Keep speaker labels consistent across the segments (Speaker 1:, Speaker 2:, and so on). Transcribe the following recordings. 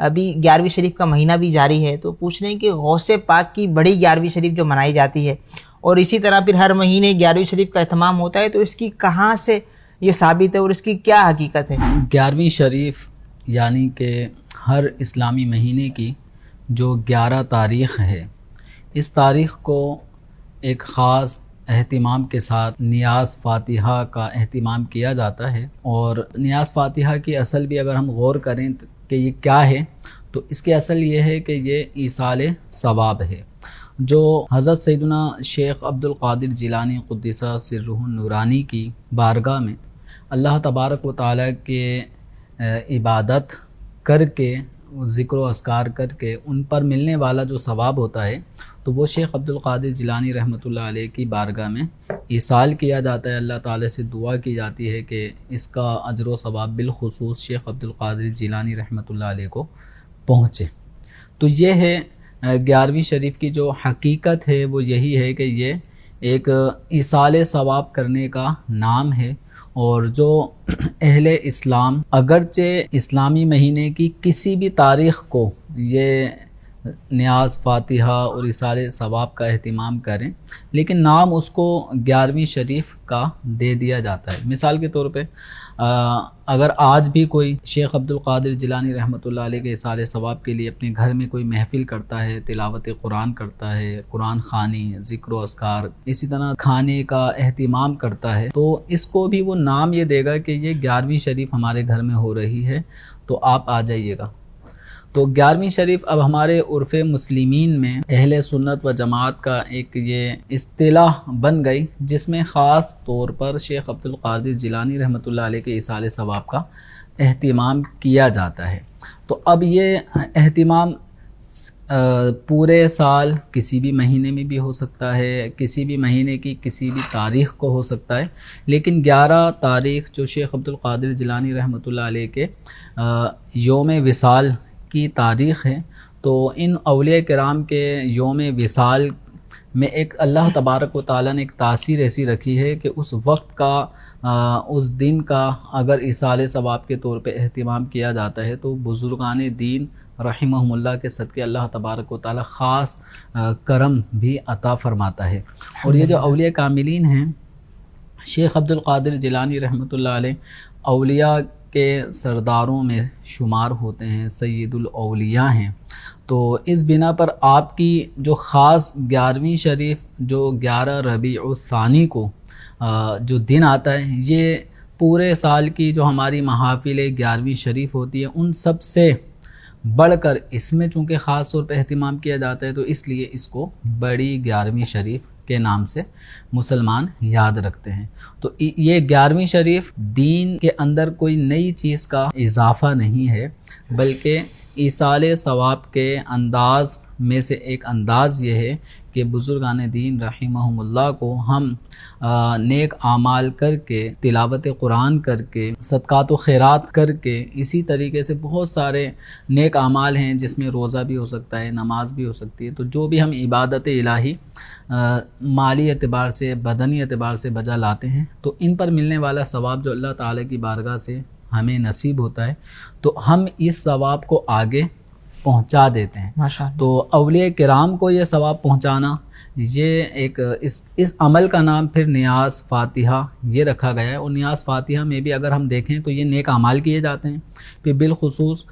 Speaker 1: ابھی 11ویں شریف کا مہینہ بھی جاری ہے، تو پوچھ رہے ہیں کہ غوث پاک کی بڑی 11ویں شریف جو منائی جاتی ہے اور اسی طرح پھر ہر مہینے 11ویں شریف کا اہتمام ہوتا ہے، تو اس کی کہاں سے یہ ثابت ہے اور اس کی کیا حقیقت ہے؟
Speaker 2: 11ویں شریف یعنی کہ ہر اسلامی مہینے کی جو 11 تاریخ ہے، اس تاریخ کو ایک خاص اہتمام کے ساتھ نیاز فاتحہ کا اہتمام کیا جاتا ہے۔ اور نیاز فاتحہ کی اصل بھی اگر ہم غور کریں کہ یہ کیا ہے، تو اس کی اصل یہ ہے کہ یہ ایصال ثواب ہے، جو حضرت سیدنا شیخ عبد القادر جیلانی قدسہ سرہ النورانی کی بارگاہ میں اللہ تبارک و تعالیٰ کے عبادت کر کے، ذکر و اذکار کر کے ان پر ملنے والا جو ثواب ہوتا ہے، تو وہ شیخ عبد القادر جیلانی رحمۃ اللہ علیہ کی بارگاہ میں ایصال کیا جاتا ہے۔ اللہ تعالیٰ سے دعا کی جاتی ہے کہ اس کا اجر و ثواب بالخصوص شیخ عبد القادر جیلانی رحمۃ اللہ علیہ کو پہنچے۔ تو یہ ہے 11ویں شریف کی جو حقیقت ہے، وہ یہی ہے کہ یہ ایک ایصال ثواب کرنے کا نام ہے، اور جو اہل اسلام اگرچہ اسلامی مہینے کی کسی بھی تاریخ کو یہ نیاز فاتحہ اور ایصال ثواب کا اہتمام کریں، لیکن نام اس کو 11ویں شریف کا دے دیا جاتا ہے۔ مثال کے طور پہ اگر آج بھی کوئی شیخ عبد القادر جیلانی رحمۃ اللہ علیہ کے ایصال ثواب کے لیے اپنے گھر میں کوئی محفل کرتا ہے، تلاوت قرآن کرتا ہے، قرآن خوانی، ذکر و اذکار، اسی طرح کھانے کا اہتمام کرتا ہے، تو اس کو بھی وہ نام یہ دے گا کہ یہ 11ویں شریف ہمارے گھر میں ہو رہی ہے، تو آپ آ جائیے گا۔ تو 11ویں شریف اب ہمارے عرف مسلمین میں اہل سنت و جماعت کا ایک یہ اصطلاح بن گئی، جس میں خاص طور پر شیخ عبد القادر جیلانی رحمۃ اللہ علیہ کے ایصال ثواب کا اہتمام کیا جاتا ہے۔ تو اب یہ اہتمام پورے سال کسی بھی مہینے میں بھی ہو سکتا ہے، کسی بھی مہینے کی کسی بھی تاریخ کو ہو سکتا ہے، لیکن 11 تاریخ جو شیخ عبد القادر جیلانی رحمۃ اللہ علیہ کے یوم وصال کی تاریخ ہے، تو ان اولیاء کرام کے یوم وصال میں ایک اللہ تبارک و تعالیٰ نے ایک تاثیر ایسی رکھی ہے کہ اس وقت کا، اس دن کا اگر ایصال ثواب کے طور پہ اہتمام کیا جاتا ہے، تو بزرگان دین رحمہم اللہ کے صدقے اللہ تبارک و تعالیٰ خاص کرم بھی عطا فرماتا ہے۔ اور یہ جو اولیاء کاملین ہیں، شیخ عبد القادر جیلانی رحمۃ اللہ علیہ اولیاء کے سرداروں میں شمار ہوتے ہیں، سید الاولیاء ہیں۔ تو اس بنا پر آپ کی جو خاص 11ویں شریف جو 11 ربیع الثانی کو جو دن آتا ہے، یہ پورے سال کی جو ہماری محافل 11ویں شریف ہوتی ہے، ان سب سے بڑھ کر اس میں چونکہ خاص طور پہ اہتمام کیا جاتا ہے، تو اس لیے اس کو بڑی 11ویں شریف کے نام سے مسلمان یاد رکھتے ہیں۔ تو یہ 11ویں شریف دین کے اندر کوئی نئی چیز کا اضافہ نہیں ہے، بلکہ ایصال ثواب کے انداز میں سے ایک انداز یہ ہے کہ بزرگان دین رحمہم اللہ کو ہم نیک اعمال کر کے، تلاوت قرآن کر کے، صدقات و خیرات کر کے، اسی طریقے سے بہت سارے نیک اعمال ہیں جس میں روزہ بھی ہو سکتا ہے، نماز بھی ہو سکتی ہے، تو جو بھی ہم عبادت الہی مالی اعتبار سے، بدنی اعتبار سے بجا لاتے ہیں، تو ان پر ملنے والا ثواب جو اللہ تعالیٰ کی بارگاہ سے ہمیں نصیب ہوتا ہے، تو ہم اس ثواب کو آگے پہنچا دیتے ہیں۔ تو اولیاء کرام کو یہ ثواب پہنچانا، یہ ایک اس عمل کا نام پھر نیاز فاتحہ یہ رکھا گیا ہے۔ اور نیاز فاتحہ میں بھی اگر ہم دیکھیں تو یہ نیک اعمال کیے جاتے ہیں، پھر بالخصوص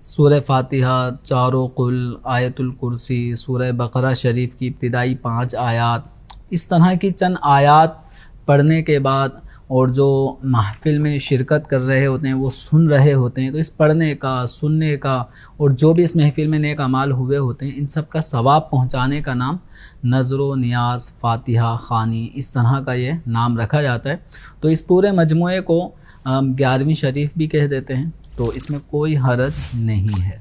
Speaker 2: سورہ فاتحہ، چاروں قل، آیت الکرسی، سورہ بقرہ شریف کی ابتدائی 5 آیات، اس طرح کی چند آیات پڑھنے کے بعد، اور جو محفل میں شرکت کر رہے ہوتے ہیں وہ سن رہے ہوتے ہیں، تو اس پڑھنے کا، سننے کا، اور جو بھی اس محفل میں نیک اعمال ہوئے ہوتے ہیں، ان سب کا ثواب پہنچانے کا نام نذر و نیاز فاتحہ خوانی، اس طرح کا یہ نام رکھا جاتا ہے۔ تو اس پورے مجموعے کو 11ویں شریف بھی کہہ دیتے ہیں، تو اس میں کوئی حرج نہیں ہے۔